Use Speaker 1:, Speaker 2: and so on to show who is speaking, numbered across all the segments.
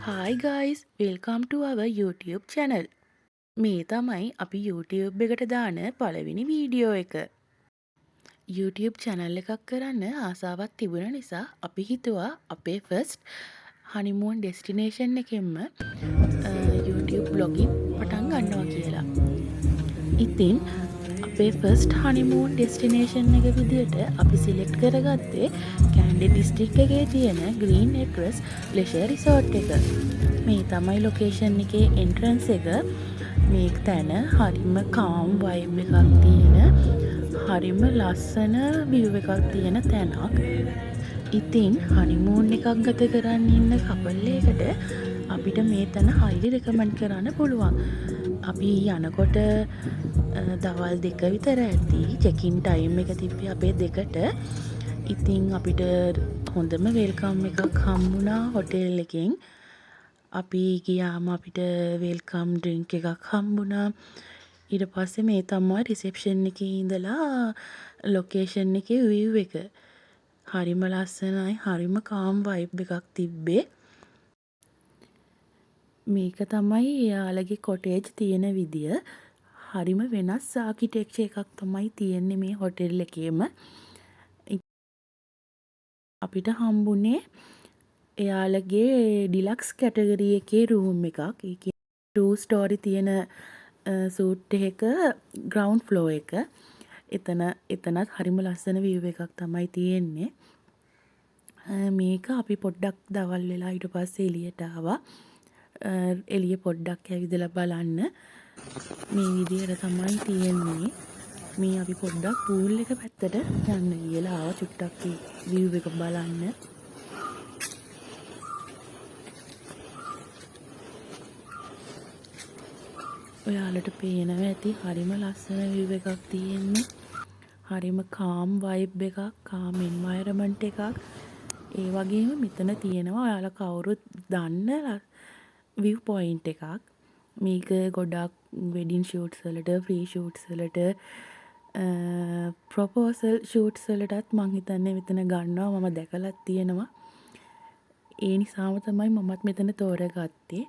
Speaker 1: Hi guys, welcome to our YouTube channel. මේ තමයි අපි YouTube එකට දාන පළවෙනි වීඩියෝ එක. YouTube channel එකක් කරන්න ආසාවක් තිබුණ නිසා අපි හිතුවා අපේ first honeymoon destination එකෙන්ම YouTube blogging පටන් ගන්නවා කියලා. ඉතින් අපේ first honeymoon destination එක විදියට අපි select කරගත්තේ කැන්ඩි district එකේ තියෙන Green Acres Leisure Resort එක. මේ තමයි location එකේ entrance එක. මේ තැන හරිම calm vibe එකක් තියෙන හරිම ලස්සන view එකක් තියෙන තැනක්. ඉතින් honeymoon එකක් ගත කරන්න ඉන්න couple එකට අපිට මේ තැන highly recommend කරන්න පුළුවන්. අපි යනකොට දවල් 2 විතර ඇති check-in time එක තිබ්බේ අපේ 2ට. ඉතින් අපිට හොඳම වෙල්කම් එකක් හම්බුණා හොටෙල් එකෙන්. අපි ගියාම අපිට වෙල්කම් ඩ්‍රින්ක් එකක් හම්බුණා. ඊට පස්සේ මේ තමයි රිසෙප්ෂන් එකේ ඉඳලා ලොකේෂන් එකේ view එක. හරිම ලස්සනයි, හරිම calm vibe එකක් තිබ්බේ. මේක තමයි එයාලගේ කොටේජ් තියෙන විදිය. හරිම වෙනස් ආකිටෙක්චර් එකක් තමයි තියෙන්නේ මේ හොටෙල් එකේම. අපිට හම්බුනේ එයාලගේ ඩිලක්ස් කැටගරි එකේ රූම් එකක්. ඒ කියන්නේ 2 ස්ටෝරි තියෙන සූට් එකක ග්‍රවුන්ඩ් ෆ්ලෝ එක. එතනත් හරිම ලස්සන view එකක් තමයි තියෙන්නේ. මේක අපි පොඩ්ඩක් දවල් වෙලා ඊට පස්සේ එළියට ආවා. එළිය පොඩ්ඩක් ඇවිදලා බලන්න. මේ විදියට තමයි තියෙන්නේ. මේ අපි පොඩ්ඩක් pool එක පැත්තට යන්න ගිහලා ආවා චුට්ටක් ඒ view එක බලන්න. ඔයාලට පේනවා ඇති හරිම ලස්සන view එකක් තියෙන්නේ. හරිම calm vibe එකක්, calm environment එකක්. ඒ වගේම මෙතන තියෙනවා ඔයාලා කවුරුත් දන්න view point එකක්. මේක ගොඩක් wedding shoots වලට, free shoots වලට, proposal shoots වලටත් මං හිතන්නේ මෙතන ගන්නවා. මම දැකලත් තියෙනවා. ඒ නිසාම තමයි මමත් මෙතන තෝරගත්තේ.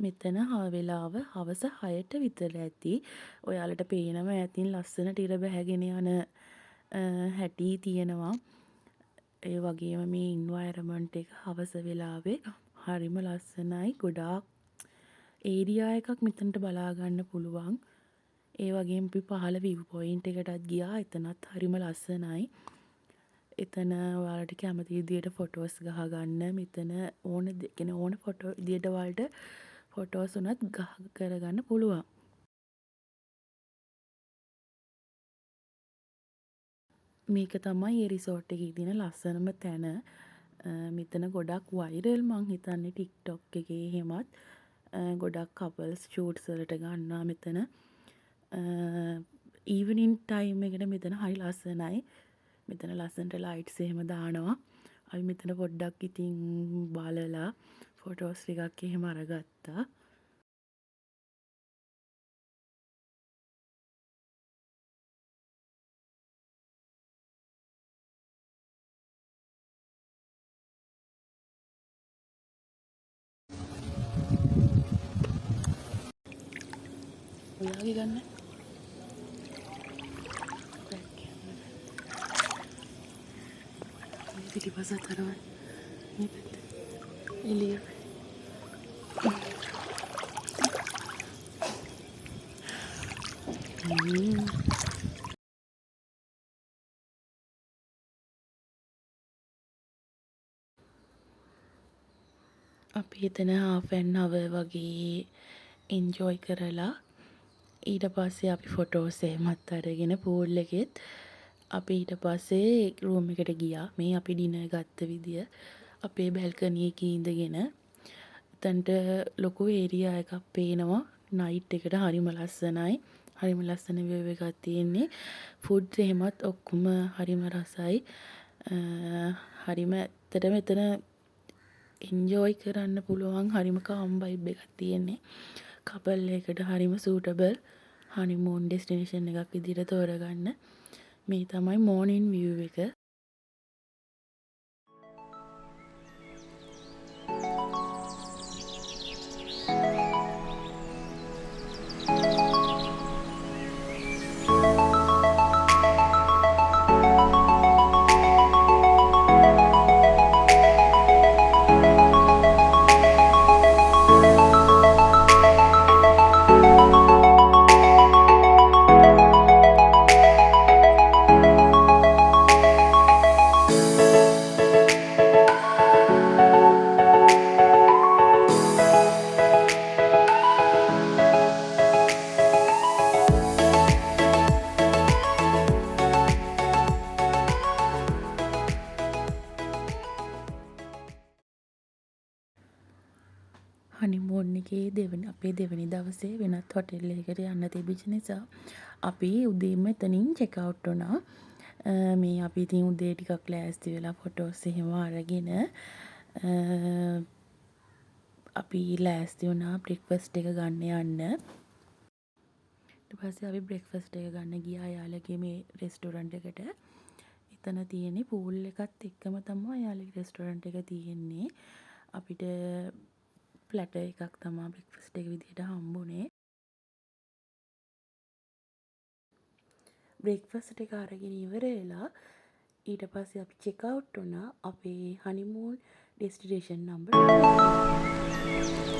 Speaker 1: මෙතන වෙලාව හවස 6ට විතර ඇති. ඔයාලට පේනවා ඇතින් ලස්සනට ඉර බැහැගෙන යන හැටි තියෙනවා. ඒ වගේම මේ එන්වයරන්මන්ට් එක හවස වෙලාවේ හරිම ලස්සනයි. ගොඩාක් ඒරියා එකක් මෙතනට බලා ගන්න පුළුවන්. ඒ වගේම අපි පහළ view point එකටත් ගියා. එතනත් හරිම ලස්සනයි. එතන ඔයාලට කැමති විදියට ෆොටෝස් ගහ ගන්න. මෙතන ඕන ෆොටෝ විදියට වලට ෆොටෝස් උනත් ගහ කරගන්න පුළුවන්. මේක තමයි ඒ රිසෝට් එකේ තියෙන ලස්සනම තැන. මෙතන ගොඩක් වයිරල් මං හිතන්නේ TikTok එකේ එහෙමත් ගොඩක් කපල්ස් ෂූට්ස් වලට ගන්නවා මෙතන. ඊවනින් ටයිම් එකට මෙතන හරි ලස්සනයි. මෙතන ලස්සනට ලයිට්ස් එහෙම දානවා. අපි මෙතන පොඩ්ඩක් ඉතින් බලලා ෆොටෝස් ටිකක් එහෙම අරගත්තා. ඔයාගේ ගන්න. පිටිපසත් හරවන්න. මේ පැත්ත. එළිය. අපි එතන half an hour වගේ enjoy කරලා ඊට පස්සේ අපි ෆොටෝස් එහෙමත් අරගෙන pool එකෙත් අපි ඊට පස්සේ room එකට ගියා. මේ අපි ඩිනර් ගත්ත විදිය අපේ balcony එකේ ඉඳගෙන එතනට ලොකු ඒරියා එකක් පේනවා. නයිට් එකට හරිම ලස්සනයි. හරිම ලස්සන view එකක් තියෙන්නේ. ෆුඩ්ස් එහෙමත් ඔක්කොම හරිම රසයි. හරිම ඇත්තටම එතන එන්ජොයි කරන්න පුළුවන් හරිම calm vibe එකක් තියෙන්නේ. කපල් එකට හරිම suitable honeymoon destination එකක් විදිහට තෝරගන්න. මේ තමයි morning view එක. හනිමූන් එකේ අපේ දෙවැනි දවසේ වෙනත් හොටෙල් එකකට යන්න තිබිච්ච නිසා අපි උදේම එතනින් චෙක් අවුට් වුණා. මේ අපි ඉතින් උදේ ටිකක් ලෑස්ති වෙලා ෆොටෝස් එහෙම අරගෙන අපි ලෑස්ති වුණා බ්‍රෙක්ෆාස්ට් එක ගන්න යන්න. ඊට පස්සේ අපි බ්‍රෙක්ෆාස්ට් එක ගන්න ගියා යාළුවගේ මේ රෙස්ටෝරන්ට් එකට. එතන තියෙන්නේ පූල් එකත් එක්කම තමයි යාළුවගේ රෙස්ටෝරන්ට් එක තියෙන්නේ. අපිට ප්ලැටර් එකක් තමයි බ්‍රෙක්ෆාස්ට් එක විදිහට හම්බුනේ. බ්‍රෙක්ෆාස්ට් එක අරගෙන ඉවර වෙලා ඊට පස්සේ අපි චෙක් අවුට් වුණා අපේ හනිමූන් ඩෙස්ටිනේෂන් නම්බර් 5.